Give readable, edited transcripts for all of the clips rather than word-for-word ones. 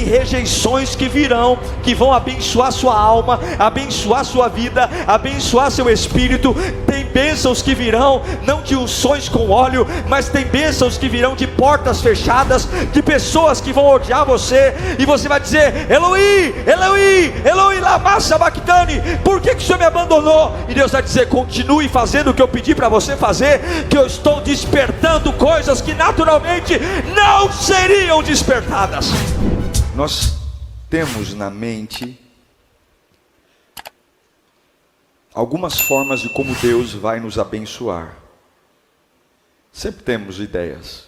tem rejeições que virão, que vão abençoar sua alma, abençoar sua vida, abençoar seu espírito. Tem bênçãos que virão, não de unções com óleo, mas tem bênçãos que virão de portas fechadas, de pessoas que vão odiar você, e você vai dizer: Eloi, Eloi, Eloi lama sabachthani, por que o Senhor me abandonou? E Deus vai dizer: continue fazendo o que eu pedi para você fazer, que eu estou despertando coisas que naturalmente não seriam despertadas. Nós temos na mente algumas formas de como Deus vai nos abençoar. Sempre temos ideias.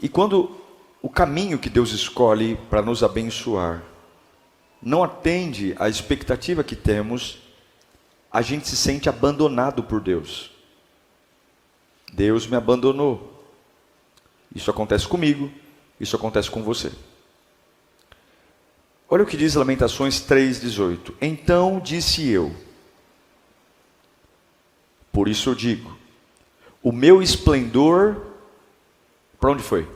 E quando o caminho que Deus escolhe para nos abençoar não atende à expectativa que temos, a gente se sente abandonado por Deus. Deus me abandonou. Isso acontece comigo, isso acontece com você. Olha o que diz Lamentações 3,18. Então disse eu, por isso eu digo, o meu esplendor, para onde foi?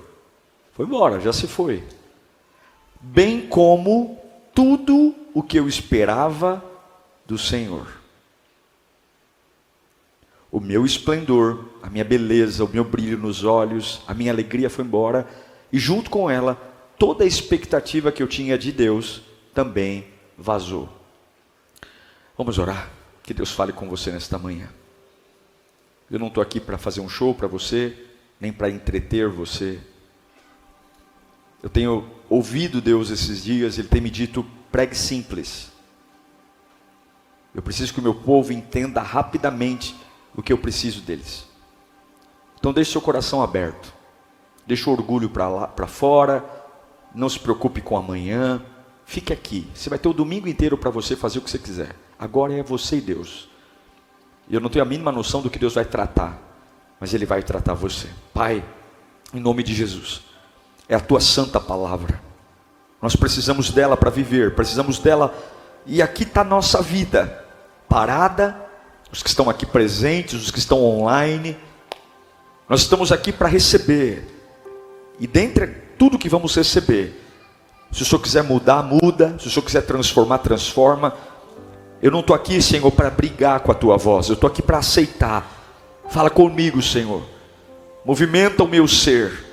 Foi embora, já se foi. Bem como tudo o que eu esperava do Senhor. O meu esplendor, a minha beleza, o meu brilho nos olhos, a minha alegria foi embora, e junto com ela, toda a expectativa que eu tinha de Deus também vazou. Vamos orar, que Deus fale com você nesta manhã. Eu não estou aqui para fazer um show para você, nem para entreter você. Eu tenho ouvido Deus esses dias, Ele tem me dito: pregue simples. Eu preciso que o meu povo entenda rapidamente o que eu preciso deles. Então deixe seu coração aberto, deixe o orgulho para fora, não se preocupe com amanhã, fique aqui. Você vai ter o domingo inteiro para você fazer o que você quiser. Agora é você e Deus. E eu não tenho a mínima noção do que Deus vai tratar, mas Ele vai tratar você. Pai, em nome de Jesus, é a Tua santa palavra. Nós precisamos dela para viver, precisamos dela, e aqui está a nossa vida, parada, os que estão aqui presentes, os que estão online. Nós estamos aqui para receber, e dentre tudo que vamos receber, se o Senhor quiser mudar, muda, se o Senhor quiser transformar, transforma. Eu não estou aqui, Senhor, para brigar com a Tua voz, eu estou aqui para aceitar. Fala comigo, Senhor, movimenta o meu ser,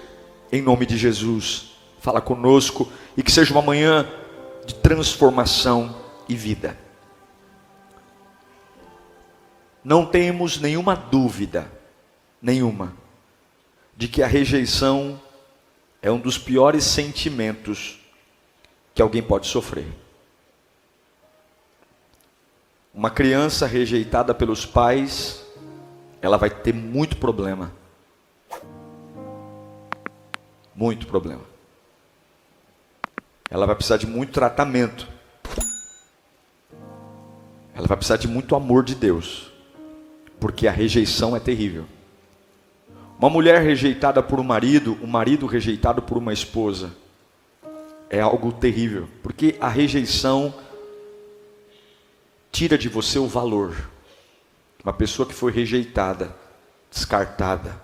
em nome de Jesus. Fala conosco, e que seja uma manhã de transformação e vida. Não temos nenhuma dúvida, nenhuma, de que a rejeição é um dos piores sentimentos que alguém pode sofrer. Uma criança rejeitada pelos pais, ela vai ter muito problema. Muito problema. Ela vai precisar de muito tratamento. Ela vai precisar de muito amor de Deus, porque a rejeição é terrível. Uma mulher rejeitada por um marido rejeitado por uma esposa, é algo terrível, porque a rejeição tira de você o valor. Uma pessoa que foi rejeitada, descartada,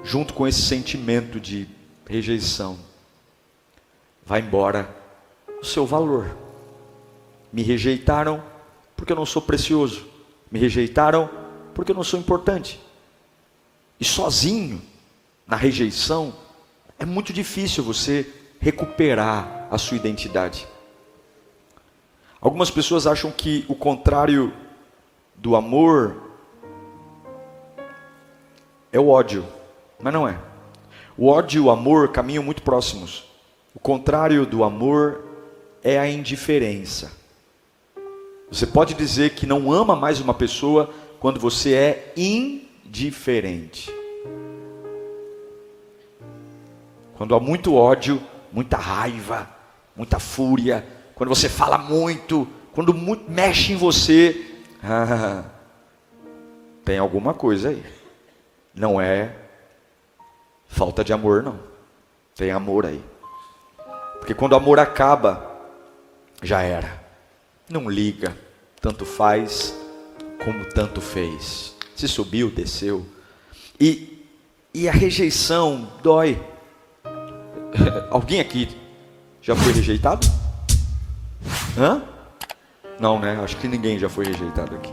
junto com esse sentimento de rejeição, vai embora o seu valor. Me rejeitaram porque eu não sou precioso. Me rejeitaram porque eu não sou importante. E sozinho, na rejeição, é muito difícil você recuperar a sua identidade. Algumas pessoas acham que o contrário do amor é o ódio, mas não é. O ódio e o amor caminham muito próximos. O contrário do amor é a indiferença. Você pode dizer que não ama mais uma pessoa quando você é indiferente. Quando há muito ódio, muita raiva, muita fúria, quando você fala muito, quando muito mexe em você, tem alguma coisa aí. Não é falta de amor, não. Tem amor aí. Porque quando o amor acaba, já era. Não liga, tanto faz como tanto fez. Se subiu, desceu. E a rejeição dói. Alguém aqui já foi rejeitado? Hã? Não, né? Acho que ninguém já foi rejeitado aqui.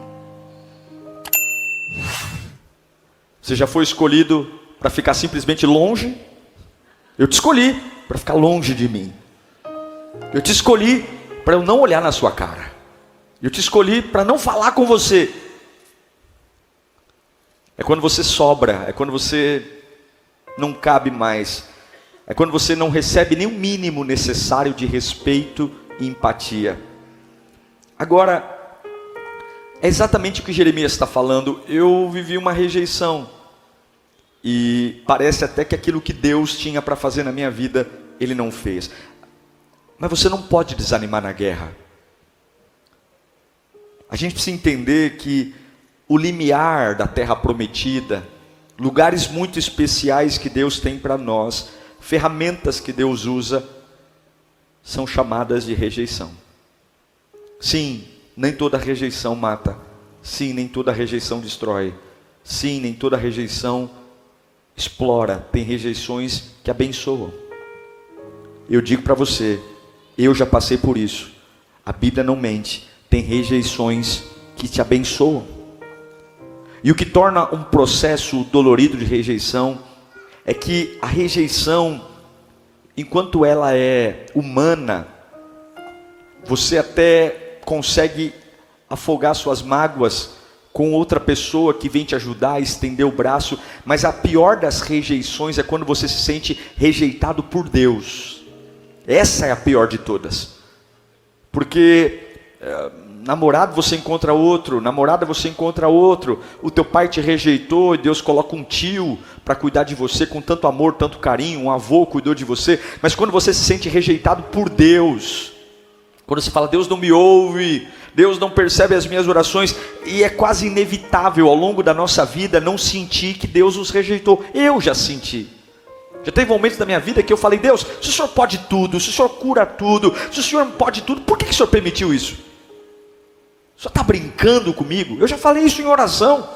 Você já foi escolhido para ficar simplesmente longe? Eu te escolhi para ficar longe de mim. Eu te escolhi para eu não olhar na sua cara. Eu te escolhi para não falar com você. É quando você sobra, é quando você não cabe mais. É quando você não recebe nem o mínimo necessário de respeito e empatia. Agora, é exatamente o que Jeremias está falando. Eu vivi uma rejeição. E parece até que aquilo que Deus tinha para fazer na minha vida, Ele não fez. Mas você não pode desanimar na guerra. A gente precisa entender que o limiar da terra prometida, lugares muito especiais que Deus tem para nós, ferramentas que Deus usa, são chamadas de rejeição. Sim, nem toda rejeição mata. Sim, nem toda rejeição destrói. Sim, nem toda rejeição explora. Tem rejeições que abençoam. Eu digo para você, eu já passei por isso. A Bíblia não mente. Tem rejeições que te abençoam. E o que torna um processo dolorido de rejeição é que a rejeição, enquanto ela é humana, você até consegue afogar suas mágoas com outra pessoa que vem te ajudar a estender o braço, mas a pior das rejeições é quando você se sente rejeitado por Deus. Essa é a pior de todas. Porque namorado você encontra outro, namorada você encontra outro, o teu pai te rejeitou e Deus coloca um tio para cuidar de você com tanto amor, tanto carinho, um avô cuidou de você, mas quando você se sente rejeitado por Deus, quando você fala, Deus não me ouve, Deus não percebe as minhas orações, e é quase inevitável ao longo da nossa vida não sentir que Deus nos rejeitou. Eu já senti. Já teve momentos da minha vida que eu falei, Deus, se o Senhor pode tudo, se o Senhor cura tudo, se o Senhor pode tudo, por que o Senhor permitiu isso? O Senhor está brincando comigo? Eu já falei isso em oração.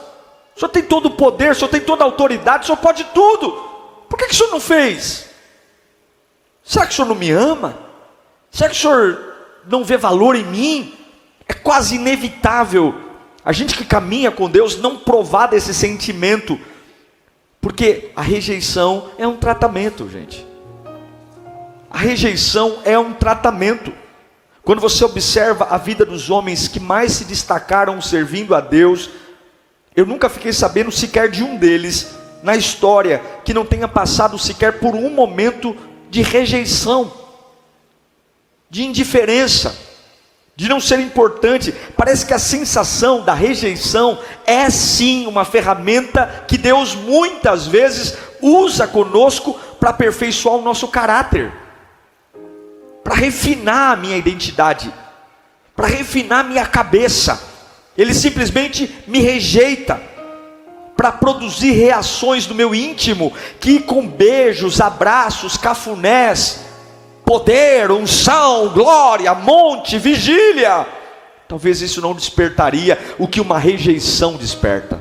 O Senhor tem todo o poder, o Senhor tem toda a autoridade, o Senhor pode tudo. Por que o Senhor não fez? Será que o Senhor não me ama? Será que o Senhor não vê valor em mim? É quase inevitável a gente que caminha com Deus não provar desse sentimento, porque a rejeição é um tratamento, gente. A rejeição é um tratamento. Quando você observa a vida dos homens que mais se destacaram servindo a Deus, eu nunca fiquei sabendo sequer de um deles na história que não tenha passado sequer por um momento de rejeição, de indiferença, de não ser importante. Parece que a sensação da rejeição é sim uma ferramenta que Deus muitas vezes usa conosco para aperfeiçoar o nosso caráter, para refinar a minha identidade, para refinar a minha cabeça. Ele simplesmente me rejeita para produzir reações no meu íntimo que com beijos, abraços, cafunés, poder, unção, glória, monte, vigília, talvez isso não despertaria o que uma rejeição desperta.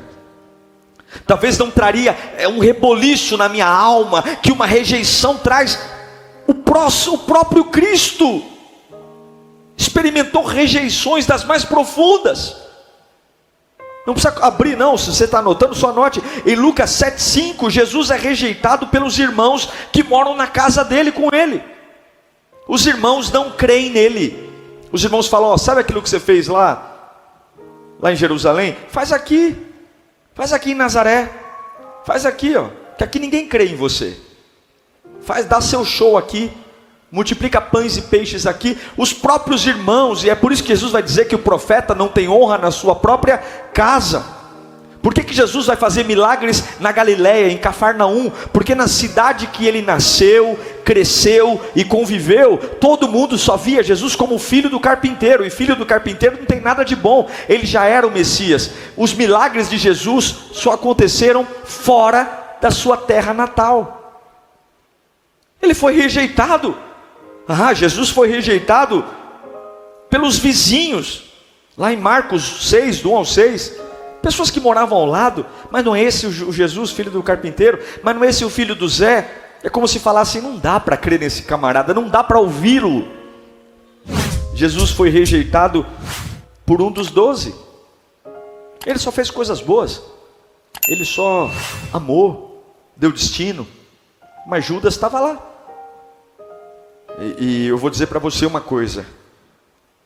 Talvez não traria um reboliço na minha alma que uma rejeição traz. O próprio Cristo experimentou rejeições das mais profundas. Não precisa abrir não, se você está anotando, só anote. Em Lucas 7,5, Jesus é rejeitado pelos irmãos que moram na casa dele com ele. Os irmãos não creem nele. Os irmãos falam, sabe aquilo que você fez lá em Jerusalém? Faz aqui em Nazaré, faz aqui, que aqui ninguém crê em você. Dá seu show aqui, multiplica pães e peixes aqui. Os próprios irmãos, e é por isso que Jesus vai dizer que o profeta não tem honra na sua própria casa. Por que Jesus vai fazer milagres na Galileia, em Cafarnaum? Porque na cidade que ele nasceu, cresceu e conviveu, todo mundo só via Jesus como filho do carpinteiro, e filho do carpinteiro não tem nada de bom, ele já era o Messias. Os milagres de Jesus só aconteceram fora da sua terra natal. Ele foi rejeitado. Jesus foi rejeitado pelos vizinhos, lá em Marcos 6, do 1 ao 6, pessoas que moravam ao lado. Mas não é esse o Jesus, filho do carpinteiro? Mas não é esse o filho do Zé? É como se falassem: não dá para crer nesse camarada, não dá para ouvi-lo. Jesus foi rejeitado por um dos 12. Ele só fez coisas boas, ele só amou, deu destino, mas Judas estava lá. E eu vou dizer para você uma coisa: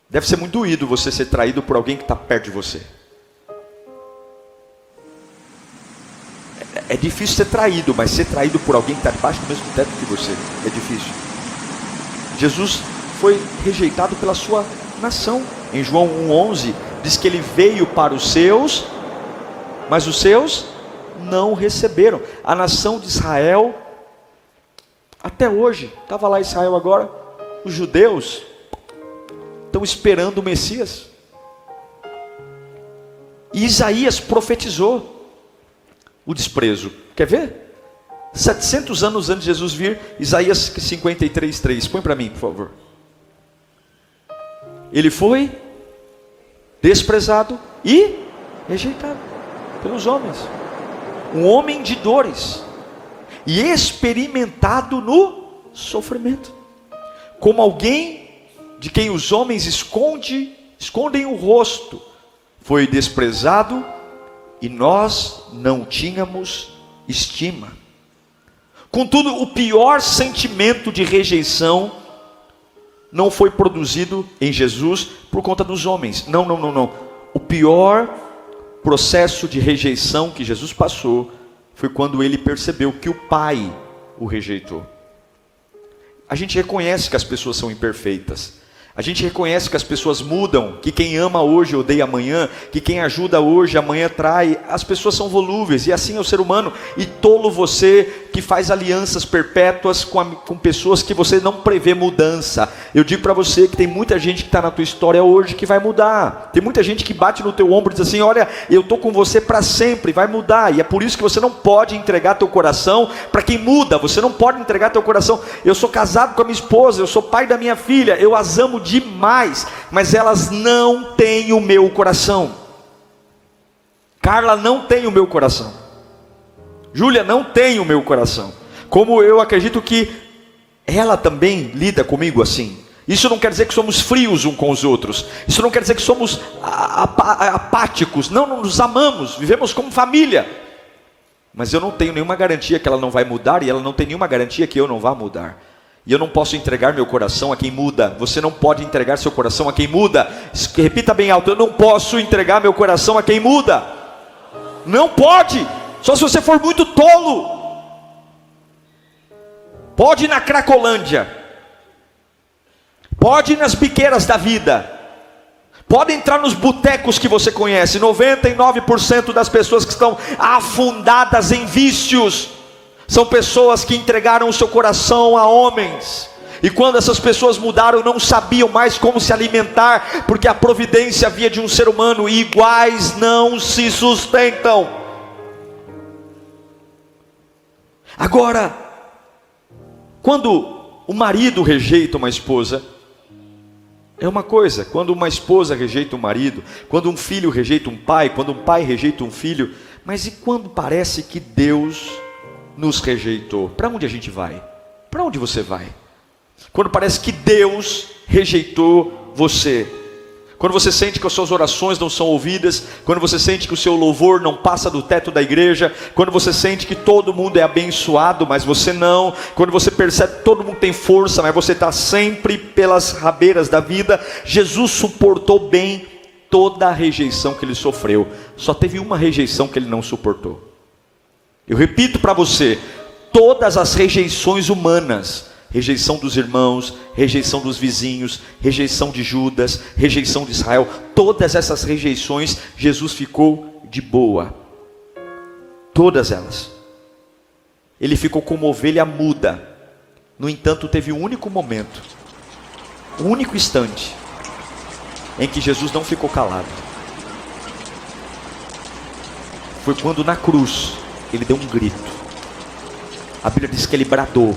deve ser muito doído você ser traído por alguém que está perto de você. É difícil ser traído, mas ser traído por alguém que está debaixo do mesmo teto que você é difícil. Jesus foi rejeitado pela sua nação. Em João 1,11 diz que ele veio para os seus, mas os seus não receberam. A nação de Israel, até hoje, estava lá Israel agora, os judeus estão esperando o Messias. E Isaías profetizou o desprezo. Quer ver? 700 anos antes de Jesus vir, Isaías 53:3. Põe para mim, por favor. Ele foi desprezado e rejeitado pelos homens, um homem de dores e experimentado no sofrimento, como alguém de quem os homens escondem o rosto. Foi desprezado e nós não tínhamos estima. Contudo, o pior sentimento de rejeição não foi produzido em Jesus por conta dos homens. Não. O pior processo de rejeição que Jesus passou foi quando ele percebeu que o Pai o rejeitou. A gente reconhece que as pessoas são imperfeitas. A gente reconhece que as pessoas mudam, que quem ama hoje odeia amanhã, que quem ajuda hoje amanhã trai. As pessoas são volúveis e assim é o ser humano. E tolo você que faz alianças perpétuas com pessoas que você não prevê mudança. Eu digo para você que tem muita gente que está na tua história hoje que vai mudar. Tem muita gente que bate no teu ombro e diz assim: olha, eu estou com você para sempre, vai mudar. E é por isso que você não pode entregar teu coração para quem muda. Você não pode entregar teu coração. Eu sou casado com a minha esposa, eu sou pai da minha filha, eu as amo demais, mas elas não têm o meu coração. Carla não tem o meu coração, Júlia não tem o meu coração, como eu acredito que ela também lida comigo assim. Isso não quer dizer que somos frios uns com os outros, isso não quer dizer que somos apáticos. Não, nos amamos, vivemos como família, mas eu não tenho nenhuma garantia que ela não vai mudar, e ela não tem nenhuma garantia que eu não vá mudar. E eu não posso entregar meu coração a quem muda. Você não pode entregar seu coração a quem muda. Repita bem alto: eu não posso entregar meu coração a quem muda. Não pode. Só se você for muito tolo. Pode ir na Cracolândia, pode ir nas biqueiras da vida, pode entrar nos botecos que você conhece. 99% das pessoas que estão afundadas em vícios são pessoas que entregaram o seu coração a homens, e quando essas pessoas mudaram, não sabiam mais como se alimentar, porque a providência havia de um ser humano, e iguais não se sustentam. Agora, quando o marido rejeita uma esposa, é uma coisa. Quando uma esposa rejeita um marido, quando um filho rejeita um pai, quando um pai rejeita um filho, mas e quando parece que Deus nos rejeitou? Para onde a gente vai? Para onde você vai? Quando parece que Deus rejeitou você, quando você sente que as suas orações não são ouvidas, quando você sente que o seu louvor não passa do teto da igreja, quando você sente que todo mundo é abençoado, mas você não, quando você percebe que todo mundo tem força, mas você está sempre pelas rabeiras da vida. Jesus suportou bem toda a rejeição que ele sofreu, só teve uma rejeição que ele não suportou. Eu repito para você: todas as rejeições humanas, rejeição dos irmãos, rejeição dos vizinhos, rejeição de Judas, rejeição de Israel, todas essas rejeições, Jesus ficou de boa. Todas elas. Ele ficou como ovelha muda. No entanto, teve um único momento, um único instante, em que Jesus não ficou calado. Foi quando na cruz ele deu um grito. A Bíblia diz que ele bradou.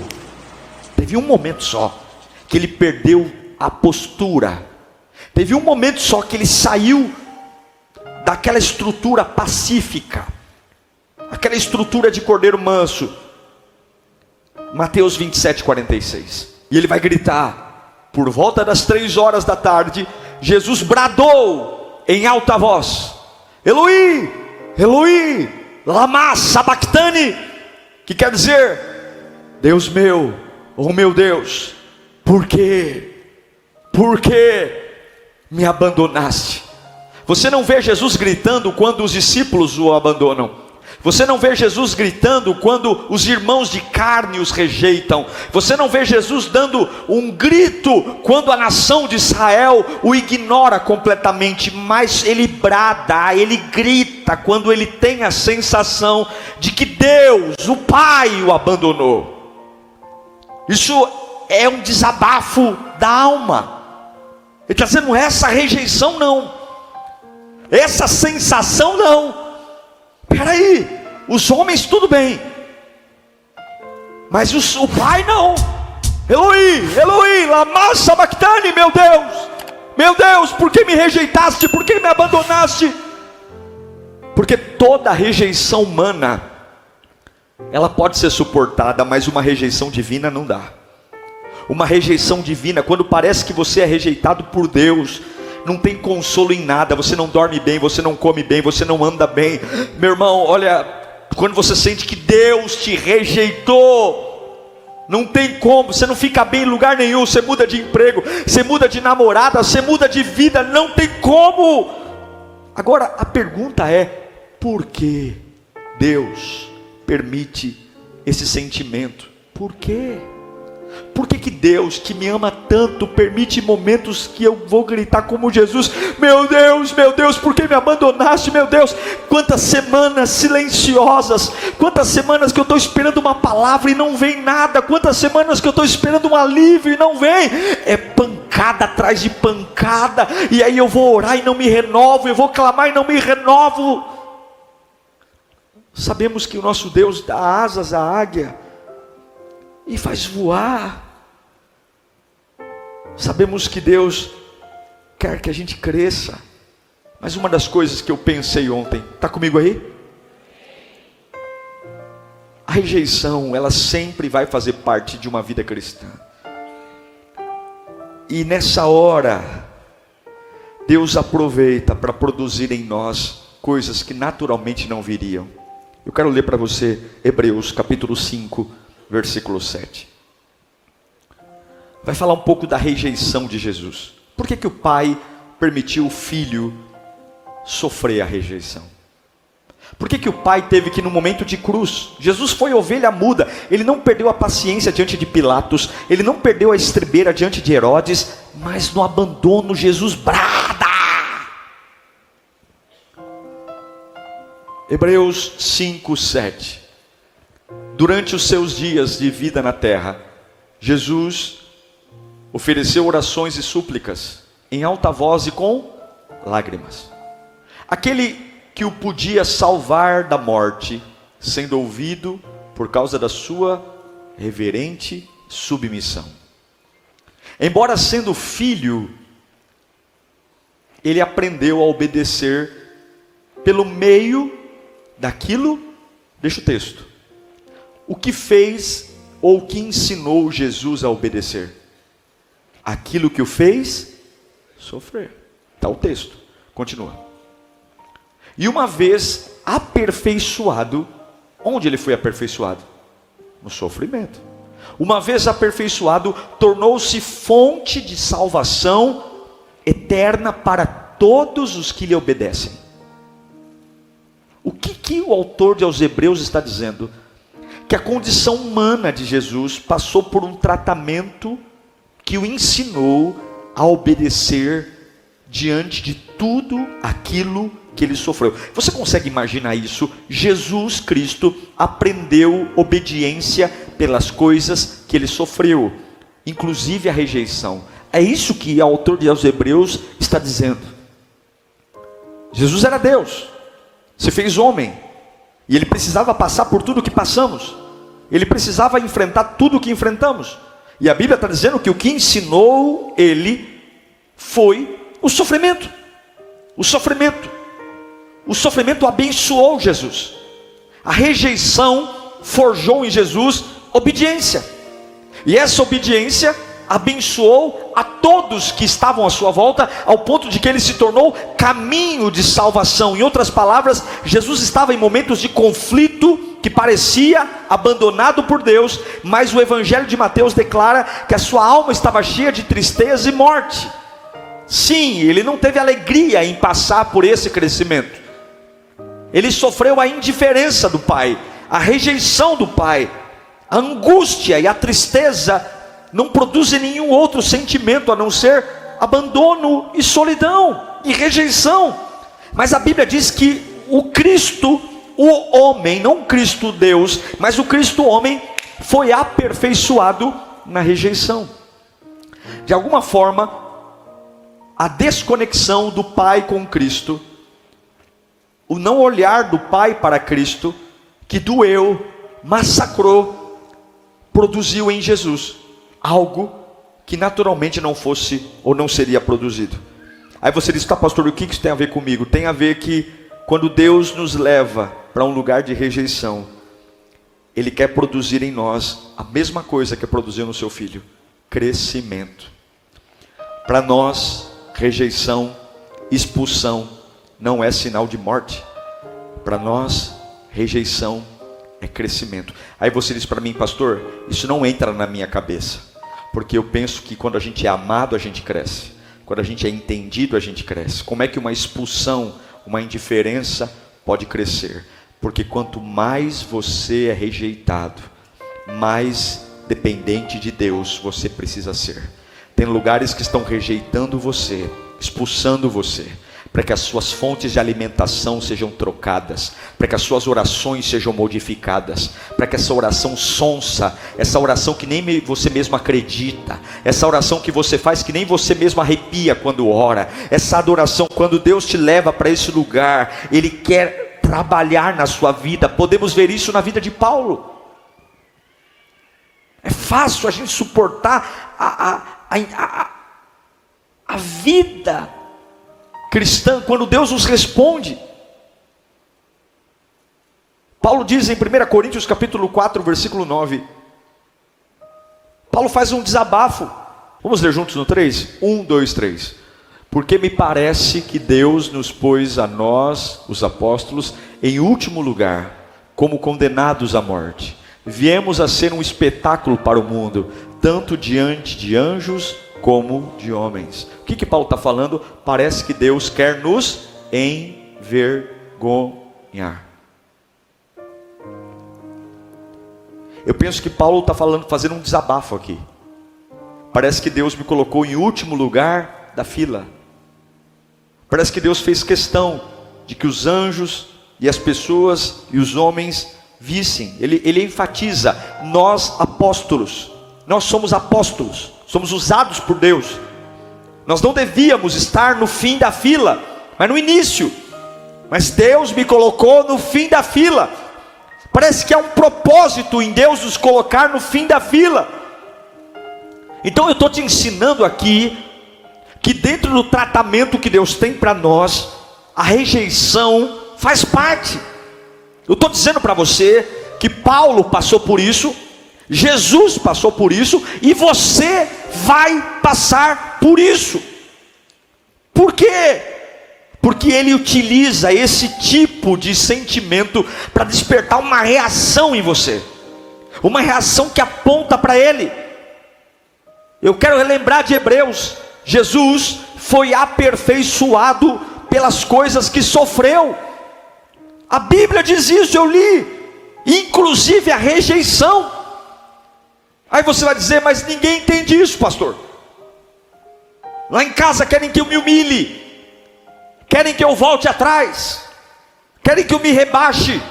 Teve um momento só que ele perdeu a postura. Teve um momento só que ele saiu daquela estrutura pacífica, aquela estrutura de cordeiro manso. Mateus 27:46. E ele vai gritar, por volta das 3 horas da tarde, Jesus bradou em alta voz: Eloi, Eloi, lama sabachthani, que quer dizer: Deus meu, oh meu Deus, por que me abandonaste? Você não vê Jesus gritando quando os discípulos o abandonam. Você não vê Jesus gritando quando os irmãos de carne os rejeitam. Você não vê Jesus dando um grito quando a nação de Israel o ignora completamente. Mas ele brada, ele grita quando ele tem a sensação de que Deus, o Pai, o abandonou. Isso é um desabafo da alma. Ele está dizendo: essa rejeição não, essa sensação não. Peraí, os homens tudo bem, mas o Pai não. Eloi, Eloi, lama sabachthani, meu Deus, por que me rejeitaste? Por que me abandonaste? Porque toda rejeição humana, ela pode ser suportada, mas uma rejeição divina não dá. Uma rejeição divina, quando parece que você é rejeitado por Deus, não tem consolo em nada. Você não dorme bem, você não come bem, você não anda bem. Meu irmão, olha, quando você sente que Deus te rejeitou, não tem como, você não fica bem em lugar nenhum. Você muda de emprego, você muda de namorada, você muda de vida, não tem como. Agora a pergunta é: por que Deus permite esse sentimento? Por quê? Por que Deus, que me ama tanto, permite momentos que eu vou gritar como Jesus: meu Deus, por que me abandonaste? Meu Deus, quantas semanas silenciosas, quantas semanas que eu estou esperando uma palavra e não vem nada, quantas semanas que eu estou esperando um alívio e não vem. É pancada atrás de pancada, e aí eu vou orar e não me renovo, eu vou clamar e não me renovo. Sabemos que o nosso Deus dá asas à águia e faz voar. Sabemos que Deus quer que a gente cresça. Mas uma das coisas que eu pensei ontem, está comigo aí? A rejeição, ela sempre vai fazer parte de uma vida cristã. E nessa hora, Deus aproveita para produzir em nós coisas que naturalmente não viriam. Eu quero ler para você Hebreus capítulo 5, versículo 7. Vai falar um pouco da rejeição de Jesus. Por que o Pai permitiu o Filho sofrer a rejeição? Por que o Pai teve que, no momento de cruz, Jesus foi ovelha muda, ele não perdeu a paciência diante de Pilatos, ele não perdeu a estribeira diante de Herodes, mas no abandono Jesus brada. Hebreus 5, 7. Durante os seus dias de vida na terra, Jesus ofereceu orações e súplicas em alta voz e com lágrimas. Aquele que o podia salvar da morte, sendo ouvido por causa da sua reverente submissão. Embora sendo filho, ele aprendeu a obedecer pelo meio daquilo, deixa o texto, o que fez ou o que ensinou Jesus a obedecer? Aquilo que o fez sofrer. Está o texto, continua. E uma vez aperfeiçoado, onde ele foi aperfeiçoado? No sofrimento. Uma vez aperfeiçoado, tornou-se fonte de salvação eterna para todos os que lhe obedecem. O que o autor aos Hebreus está dizendo? Que a condição humana de Jesus passou por um tratamento que o ensinou a obedecer diante de tudo aquilo que ele sofreu. Você consegue imaginar isso? Jesus Cristo aprendeu obediência pelas coisas que ele sofreu, inclusive a rejeição. É isso que o autor aos Hebreus está dizendo. Jesus era Deus, se fez homem, e ele precisava passar por tudo que passamos, ele precisava enfrentar tudo o que enfrentamos, e a Bíblia está dizendo que o que ensinou ele foi o sofrimento. O sofrimento abençoou Jesus, a rejeição forjou em Jesus obediência. E essa obediência abençoou a todos que estavam à sua volta, ao ponto de que ele se tornou caminho de salvação. Em outras palavras, Jesus estava em momentos de conflito, que parecia abandonado por Deus, mas o Evangelho de Mateus declara que a sua alma estava cheia de tristeza e morte. Sim, ele não teve alegria em passar por esse crescimento. Ele sofreu a indiferença do Pai, a rejeição do Pai. A angústia e a tristeza não produzem nenhum outro sentimento a não ser abandono e solidão e rejeição. Mas a Bíblia diz que o Cristo, o homem, não o Cristo Deus, mas o Cristo homem, foi aperfeiçoado na rejeição. De alguma forma, a desconexão do Pai com Cristo, o não olhar do Pai para Cristo, que doeu, massacrou, produziu em Jesus algo que naturalmente não fosse ou não seria produzido. Aí você diz, tá pastor, o que isso tem a ver comigo? Tem a ver que quando Deus nos leva para um lugar de rejeição, Ele quer produzir em nós a mesma coisa que produziu no seu filho: crescimento. Para nós, rejeição, expulsão não é sinal de morte. Para nós, rejeição é crescimento. Aí você diz para mim, pastor, isso não entra na minha cabeça, porque eu penso que quando a gente é amado, a gente cresce. Quando a gente é entendido, a gente cresce. Como é que uma expulsão, uma indiferença pode crescer? Porque quanto mais você é rejeitado, mais dependente de Deus você precisa ser. Tem lugares que estão rejeitando você, expulsando você, para que as suas fontes de alimentação sejam trocadas, para que as suas orações sejam modificadas, para que essa oração sonsa, essa oração que nem você mesmo acredita, essa oração que você faz que nem você mesmo arrepia quando ora, essa adoração, quando Deus te leva para esse lugar, Ele quer trabalhar na sua vida. Podemos ver isso na vida de Paulo. É fácil a gente suportar a vida cristã quando Deus nos responde. Paulo diz em 1 Coríntios capítulo 4, versículo 9. Paulo faz um desabafo. Vamos ler juntos no 3? 1, 2, 3. Porque me parece que Deus nos pôs a nós, os apóstolos, em último lugar, como condenados à morte. Viemos a ser um espetáculo para o mundo, tanto diante de anjos como de homens. O que Paulo está falando? Parece que Deus quer nos envergonhar. Eu penso que Paulo está fazendo um desabafo aqui. Parece que Deus me colocou em último lugar da fila. Parece que Deus fez questão de que os anjos e as pessoas e os homens vissem. Ele enfatiza, nós apóstolos, nós somos apóstolos, somos usados por Deus. Nós não devíamos estar no fim da fila, mas no início. Mas Deus me colocou no fim da fila. Parece que há um propósito em Deus nos colocar no fim da fila. Então eu estou te ensinando aqui, que dentro do tratamento que Deus tem para nós, a rejeição faz parte. Eu estou dizendo para você, que Paulo passou por isso, Jesus passou por isso, e você vai passar por isso. Por quê? Porque Ele utiliza esse tipo de sentimento para despertar uma reação em você, uma reação que aponta para Ele. Eu quero relembrar de Hebreus. Jesus foi aperfeiçoado pelas coisas que sofreu. A Bíblia diz isso, eu li, inclusive a rejeição. Aí você vai dizer, mas ninguém entende isso, pastor. Lá em casa querem que eu me humilhe, querem que eu volte atrás, querem que eu me rebaixe.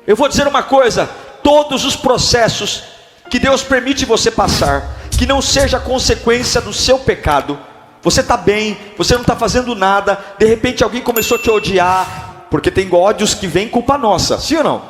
Eu vou dizer uma coisa: todos os processos que Deus permite você passar, que não seja consequência do seu pecado, você está bem, você não está fazendo nada, de repente alguém começou a te odiar, porque tem ódios que vêm culpa nossa, sim ou não?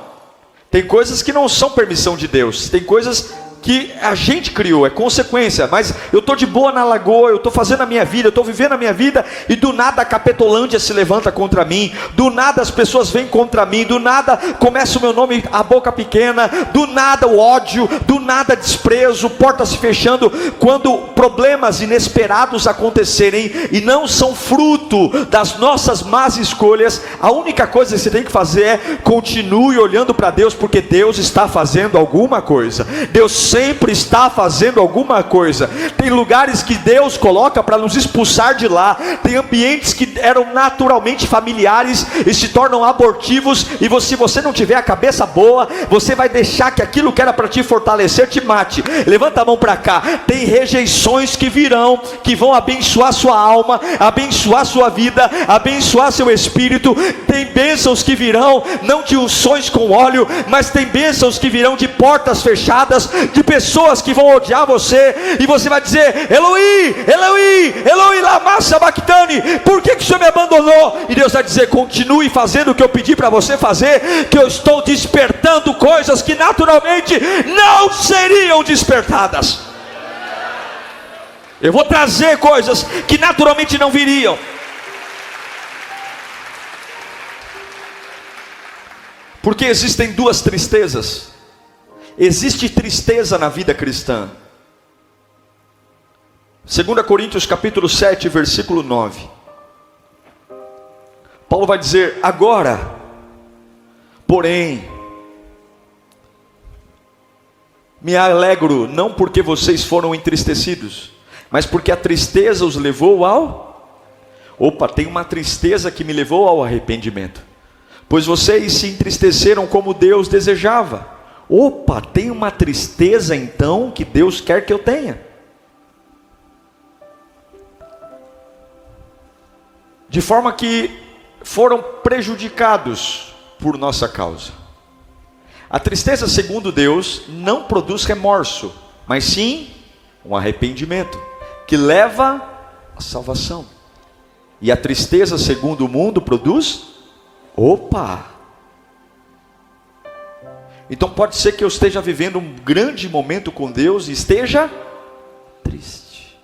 Tem coisas que não são permissão de Deus, tem coisas que a gente criou, é consequência. Mas eu estou de boa na lagoa, eu estou fazendo a minha vida, eu estou vivendo a minha vida, e do nada a Capetolândia se levanta contra mim, do nada as pessoas vêm contra mim, do nada começa o meu nome, a boca pequena, do nada o ódio, do nada desprezo, portas se fechando. Quando problemas inesperados acontecerem e não são fruto das nossas más escolhas, a única coisa que você tem que fazer é continue olhando para Deus, porque Deus está fazendo alguma coisa. Deus sempre está fazendo alguma coisa. Tem lugares que Deus coloca para nos expulsar de lá, tem ambientes que eram naturalmente familiares e se tornam abortivos, e se você não tiver a cabeça boa, você vai deixar que aquilo que era para te fortalecer te mate. Levanta a mão para cá. Tem rejeições que virão, que vão abençoar sua alma, abençoar sua vida, abençoar seu espírito. Tem bênçãos que virão, não de unções com óleo, mas tem bênçãos que virão de portas fechadas, de pessoas que vão odiar você, e você vai dizer: Eloi, Eloi, Eloi lama sabachthani, por que o Senhor me abandonou? E Deus vai dizer: continue fazendo o que eu pedi para você fazer, que eu estou despertando coisas que naturalmente não seriam despertadas. Eu vou trazer coisas que naturalmente não viriam. Porque existem duas tristezas. Existe tristeza na vida cristã. 2 Coríntios capítulo 7, versículo 9. Paulo vai dizer: agora, porém, me alegro, não porque vocês foram entristecidos, mas porque a tristeza os levou ao... tem uma tristeza que me levou ao arrependimento. Pois vocês se entristeceram como Deus desejava. Tem uma tristeza então que Deus quer que eu tenha. De forma que foram prejudicados por nossa causa. A tristeza, segundo Deus, não produz remorso, mas sim um arrependimento, que leva à salvação. E a tristeza, segundo o mundo, produz... Então pode ser que eu esteja vivendo um grande momento com Deus e esteja triste.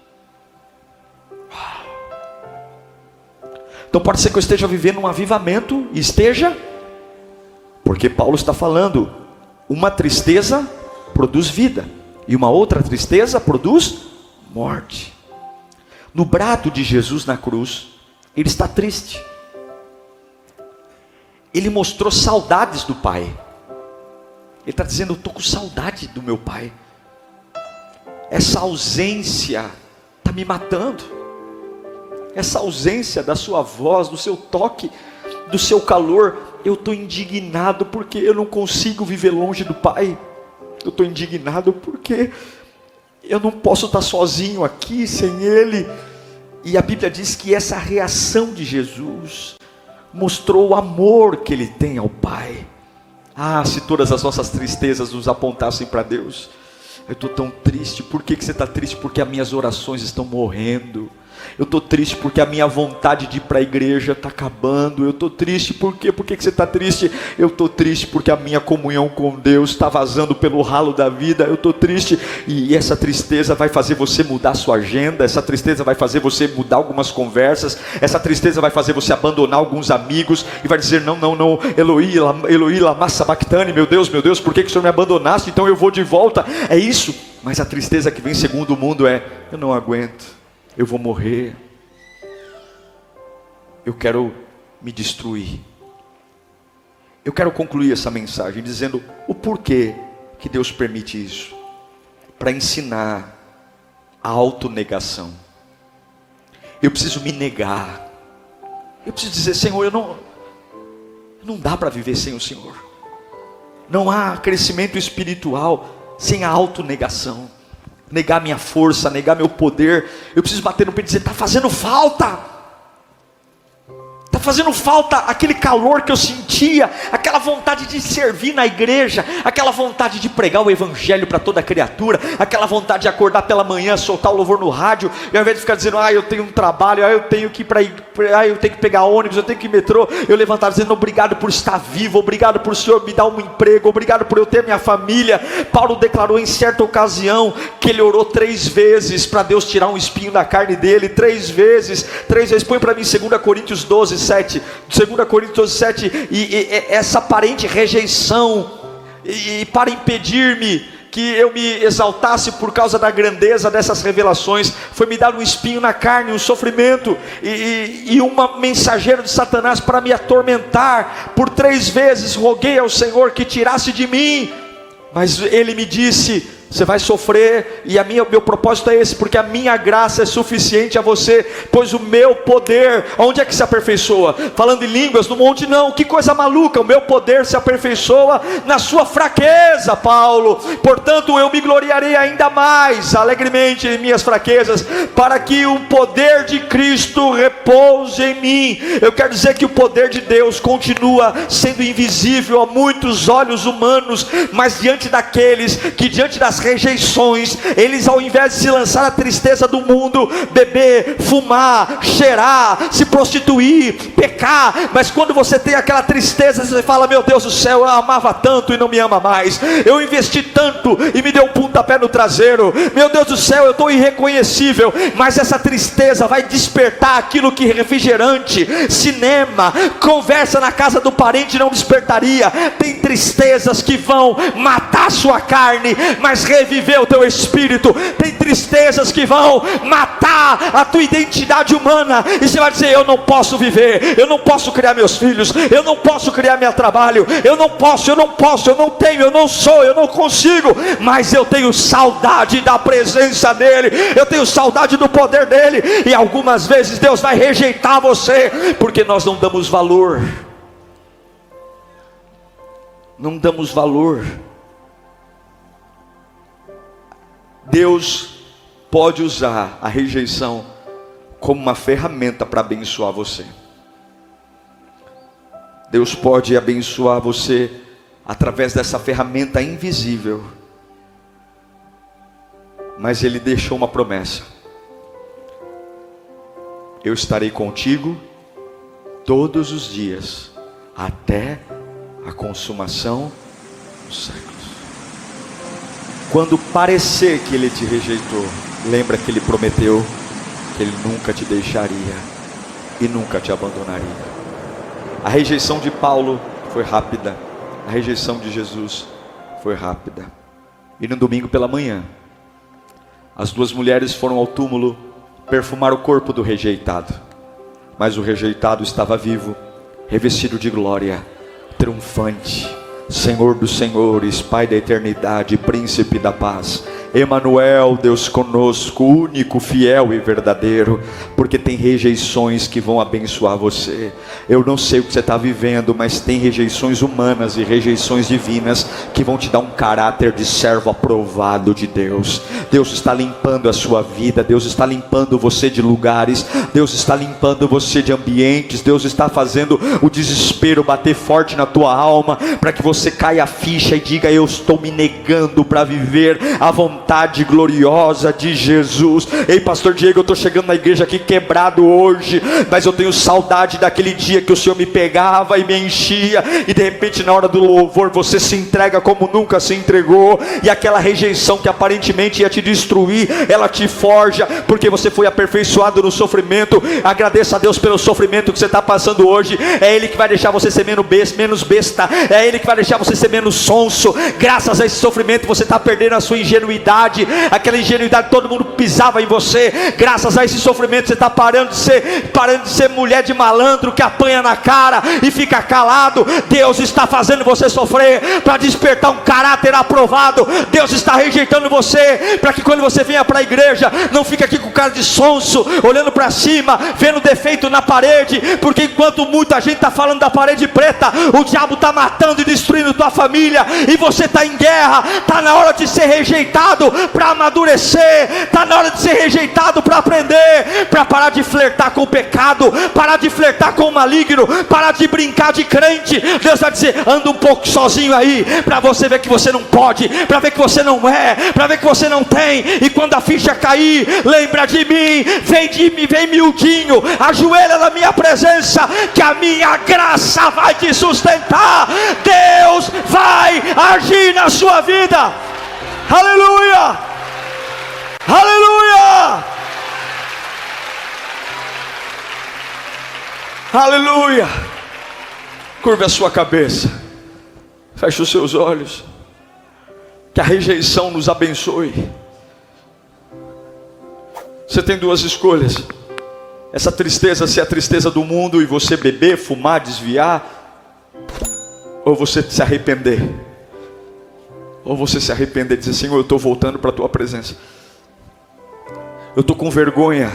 Então pode ser que eu esteja vivendo um avivamento e esteja... Porque Paulo está falando, uma tristeza produz vida, e uma outra tristeza produz morte. No brado de Jesus na cruz, ele está triste. Ele mostrou saudades do Pai. Ele está dizendo: eu estou com saudade do meu Pai. Essa ausência está me matando. Essa ausência da sua voz, do seu toque, do seu calor. Eu estou indignado porque eu não consigo viver longe do Pai. Eu estou indignado porque eu não posso estar sozinho aqui sem Ele. E a Bíblia diz que essa reação de Jesus mostrou o amor que Ele tem ao Pai. Se todas as nossas tristezas nos apontassem para Deus. Eu estou tão triste. Por que você está triste? Porque as minhas orações estão morrendo. Eu estou triste porque a minha vontade de ir para a igreja está acabando. Eu estou triste porque... Por que você está triste? Eu estou triste porque a minha comunhão com Deus está vazando pelo ralo da vida. Eu estou triste. E essa tristeza vai fazer você mudar a sua agenda. Essa tristeza vai fazer você mudar algumas conversas. Essa tristeza vai fazer você abandonar alguns amigos. E vai dizer: não, Eloi lama sabachthani, meu Deus, por que o Senhor me abandonaste? Então eu vou de volta. É isso. Mas a tristeza que vem segundo o mundo é: eu não aguento. Eu vou morrer. Eu quero me destruir. Eu quero concluir essa mensagem dizendo o porquê que Deus permite isso. Para ensinar a autonegação. Eu preciso me negar. Eu preciso dizer: Senhor, não dá para viver sem o Senhor. Não há crescimento espiritual sem a autonegação. Negar minha força, negar meu poder. Eu preciso bater no peito e dizer: está fazendo falta. Está fazendo falta aquele calor que eu sentia, aquela vontade de servir na igreja, aquela vontade de pregar o evangelho para toda criatura, aquela vontade de acordar pela manhã, soltar o louvor no rádio, e ao invés de ficar dizendo, eu tenho um trabalho, eu tenho que ir eu tenho que pegar ônibus, eu tenho que ir metrô, eu levantar dizendo, obrigado por estar vivo, obrigado por o Senhor me dar um emprego, obrigado por eu ter minha família. Paulo declarou em certa ocasião, que ele orou 3 vezes, para Deus tirar um espinho da carne dele, 3 vezes, põe para mim 2 Coríntios 12, 7, 2 Coríntios 12, 7, e essa aparente rejeição, e para impedir-me que eu me exaltasse por causa da grandeza dessas revelações, foi me dar um espinho na carne, um sofrimento, e uma mensageira de Satanás para me atormentar. Por 3 vezes roguei ao Senhor que tirasse de mim, mas ele me disse, você vai sofrer, e meu propósito é esse, porque a minha graça é suficiente a você, pois o meu poder, onde é que se aperfeiçoa? Falando em línguas, no monte não, que coisa maluca, o meu poder se aperfeiçoa na sua fraqueza, Paulo. Portanto eu me gloriarei ainda mais, alegremente em minhas fraquezas, para que o poder de Cristo repouse em mim. Eu quero dizer que o poder de Deus continua sendo invisível a muitos olhos humanos, mas diante daqueles que diante das rejeições, eles ao invés de se lançar à tristeza do mundo, beber, fumar, cheirar, se prostituir, pecar, mas quando você tem aquela tristeza, você fala, meu Deus do céu, eu amava tanto e não me ama mais, eu investi tanto e me deu um pontapé no traseiro, meu Deus do céu, eu estou irreconhecível, mas essa tristeza vai despertar aquilo que refrigerante, cinema, conversa na casa do parente não despertaria. Tem tristezas que vão matar a sua carne, mas reviver o teu espírito. Tem tristezas que vão matar a tua identidade humana, e você vai dizer, eu não posso viver, eu não posso criar meus filhos, eu não posso criar meu trabalho, eu não posso, eu não tenho, eu não sou, eu não consigo, mas eu tenho saudade da presença dele, eu tenho saudade do poder dele. E algumas vezes Deus vai rejeitar você, porque nós não damos valor, não damos valor. Deus pode usar a rejeição como uma ferramenta para abençoar você. Deus pode abençoar você através dessa ferramenta invisível, mas Ele deixou uma promessa: eu estarei contigo todos os dias, até a consumação dos séculos. Quando parecer que Ele te rejeitou, lembra que Ele prometeu que Ele nunca te deixaria e nunca te abandonaria. A rejeição de Paulo foi rápida, a rejeição de Jesus foi rápida. E no domingo pela manhã, as 2 mulheres foram ao túmulo perfumar o corpo do rejeitado, mas o rejeitado estava vivo, revestido de glória, triunfante, Senhor dos senhores, Pai da eternidade, Príncipe da paz, Emanuel, Deus conosco, único, fiel e verdadeiro. Porque tem rejeições que vão abençoar você. Eu não sei o que você está vivendo, mas tem rejeições humanas e rejeições divinas que vão te dar um caráter de servo aprovado de Deus. Deus está limpando a sua vida, Deus está limpando você de lugares, Deus está limpando você de ambientes, Deus está fazendo o desespero bater forte na tua alma, para que você caia a ficha e diga, eu estou me negando para viver a vontade gloriosa de Jesus. Ei, pastor Diego, eu estou chegando na igreja aqui quebrado hoje, mas eu tenho saudade daquele dia que o Senhor me pegava e me enchia, e de repente na hora do louvor você se entrega como nunca se entregou, e aquela rejeição que aparentemente ia te destruir, ela te forja, porque você foi aperfeiçoado no sofrimento. Agradeça a Deus pelo sofrimento que você está passando hoje. É Ele que vai deixar você ser menos besta, é Ele que vai deixar você ser menos sonso. Graças a esse sofrimento você está perdendo a sua ingenuidade, aquela ingenuidade, todo mundo pisava em você. Graças a esse sofrimento você está parando de ser mulher de malandro que apanha na cara e fica calado. Deus está fazendo você sofrer para despertar um caráter aprovado. Deus está rejeitando você para que quando você venha para a igreja não fique aqui com cara de sonso, olhando para cima, vendo defeito na parede, porque enquanto muita gente está falando da parede preta, o diabo está matando e destruindo tua família, e você está em guerra. Está na hora de ser rejeitado, rejeitado para amadurecer, está na hora de ser rejeitado para aprender, para parar de flertar com o pecado, parar de flertar com o maligno, parar de brincar de crente. Deus vai dizer: anda um pouco sozinho aí, para você ver que você não pode, para ver que você não é, para ver que você não tem. E quando a ficha cair, lembra de mim, vem miudinho, ajoelha na minha presença, que a minha graça vai te sustentar. Deus vai agir na sua vida. Aleluia, aleluia, aleluia. Curve a sua cabeça, feche os seus olhos. Que a rejeição nos abençoe. Você tem duas escolhas: essa tristeza ser a tristeza do mundo e você beber, fumar, desviar, ou você se arrepender. Ou você se arrepender e dizer: Senhor, eu estou voltando para a tua presença. Eu estou com vergonha.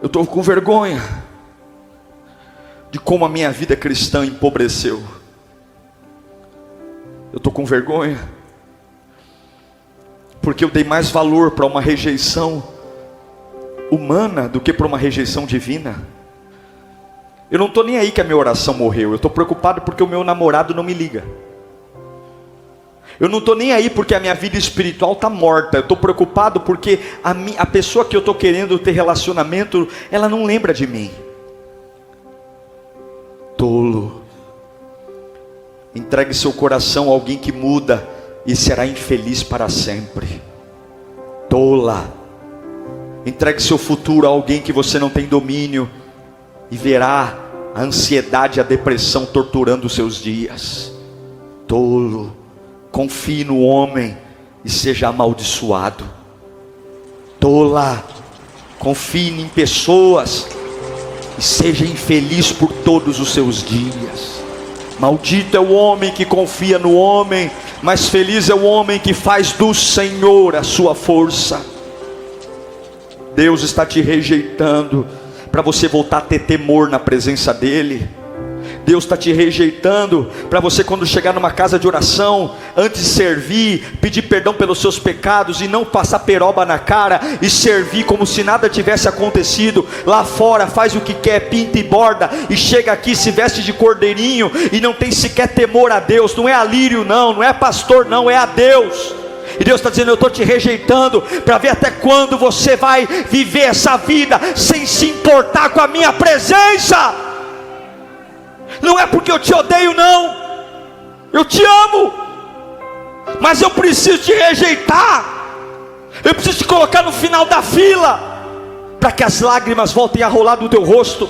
Eu estou com vergonha de como a minha vida cristã empobreceu. Eu estou com vergonha porque eu dei mais valor para uma rejeição humana do que para uma rejeição divina. Eu não estou nem aí que a minha oração morreu. Eu estou preocupado porque o meu namorado não me liga. Eu não estou nem aí porque a minha vida espiritual está morta. Eu estou preocupado porque a pessoa que eu estou querendo ter relacionamento, ela não lembra de mim. Tolo. Entregue seu coração a alguém que muda e será infeliz para sempre. Tola. Entregue seu futuro a alguém que você não tem domínio e verá a ansiedade e a depressão torturando os seus dias. Tolo. Confie no homem e seja amaldiçoado. Tola. Confie em pessoas e seja infeliz por todos os seus dias. Maldito é o homem que confia no homem, mas feliz é o homem que faz do Senhor a sua força. Deus está te rejeitando para você voltar a ter temor na presença dEle. Deus está te rejeitando para você, quando chegar numa casa de oração, antes de servir, pedir perdão pelos seus pecados e não passar peroba na cara e servir como se nada tivesse acontecido. Lá fora faz o que quer, pinta e borda, e chega aqui, se veste de cordeirinho e não tem sequer temor a Deus. Não é a Lírio não é pastor não, é a Deus. E Deus está dizendo: eu estou te rejeitando para ver até quando você vai viver essa vida sem se importar com a minha presença. Não é porque eu te odeio não, eu te amo, mas eu preciso te rejeitar. Eu preciso te colocar no final da fila, para que as lágrimas voltem a rolar do teu rosto,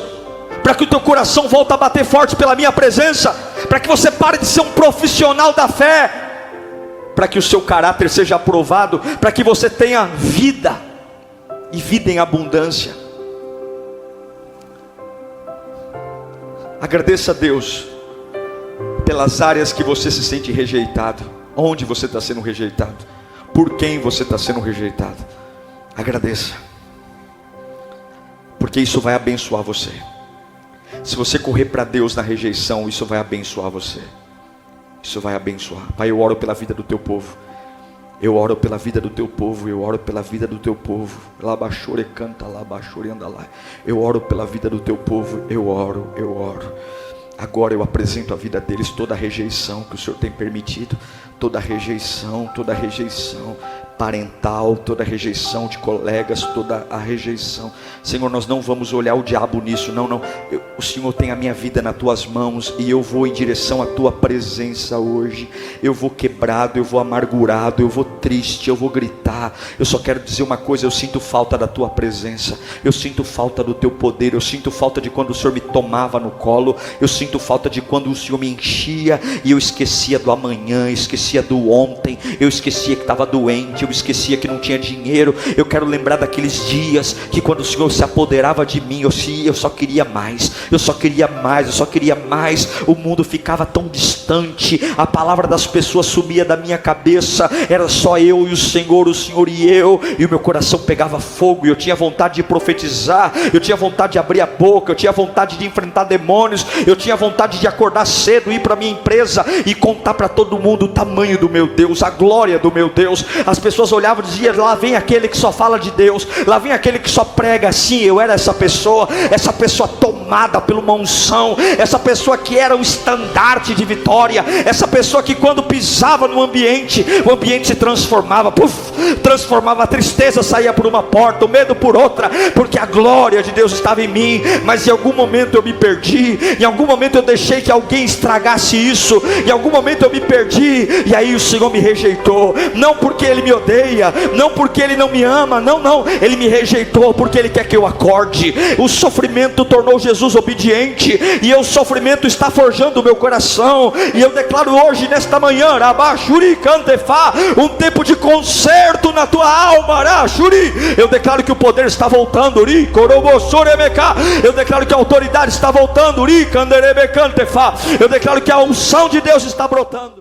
para que o teu coração volte a bater forte pela minha presença, para que você pare de ser um profissional da fé, para que o seu caráter seja aprovado, para que você tenha vida, e vida em abundância. Agradeça a Deus pelas áreas que você se sente rejeitado. Onde você está sendo rejeitado? Por quem você está sendo rejeitado? Agradeça, porque isso vai abençoar você. Se você correr para Deus na rejeição, isso vai abençoar você. Isso vai abençoar. Pai, eu oro pela vida do teu povo. Eu oro pela vida do teu povo, eu oro pela vida do teu povo. Labachore canta, labachore anda lá. Eu oro pela vida do teu povo, eu oro. Agora eu apresento a vida deles, toda a rejeição que o Senhor tem permitido, toda a rejeição parental, toda a rejeição de colegas, toda a rejeição. Senhor, nós não vamos olhar o diabo nisso, não. O Senhor tem a minha vida nas tuas mãos e eu vou em direção à tua presença hoje. Eu vou quebrado, eu vou amargurado, eu vou triste, eu vou gritar. Eu só quero dizer uma coisa: eu sinto falta da tua presença, eu sinto falta do teu poder, eu sinto falta de quando o Senhor me tomava no colo, eu sinto falta de quando o Senhor me enchia e eu esquecia do amanhã, esquecia do ontem, eu esquecia que estava doente, eu esquecia que não tinha dinheiro. Eu quero lembrar daqueles dias que quando o Senhor se apoderava de mim, eu só queria mais, eu só queria mais. O mundo ficava tão distante, a palavra das pessoas sumia da minha cabeça, era só eu e o Senhor e eu, e o meu coração pegava fogo, e eu tinha vontade de profetizar, eu tinha vontade de abrir a boca, eu tinha vontade de enfrentar demônios, eu tinha vontade de acordar cedo, ir para minha empresa e contar para todo mundo o tamanho do meu Deus, a glória do meu Deus. As pessoas pessoas olhavam e diziam: lá vem aquele que só fala de Deus, lá vem aquele que só prega. Sim, eu era essa pessoa tomada por uma unção, essa pessoa que era um estandarte de vitória, essa pessoa que quando pisava no ambiente, o ambiente se transformava, transformava, a tristeza saía por uma porta, o medo por outra, porque a glória de Deus estava em mim. Mas em algum momento eu me perdi, em algum momento eu deixei que alguém estragasse isso, em algum momento eu me perdi, e aí o Senhor me rejeitou, não porque Ele me odeia, não porque Ele não me ama, não, Ele me rejeitou porque Ele quer que eu acorde. O sofrimento tornou Jesus obediente, e o sofrimento está forjando o meu coração, e eu declaro hoje, nesta manhã, um tempo de conserto na tua alma. Eu declaro que o poder está voltando, eu declaro que a autoridade está voltando, eu declaro que a unção de Deus está brotando.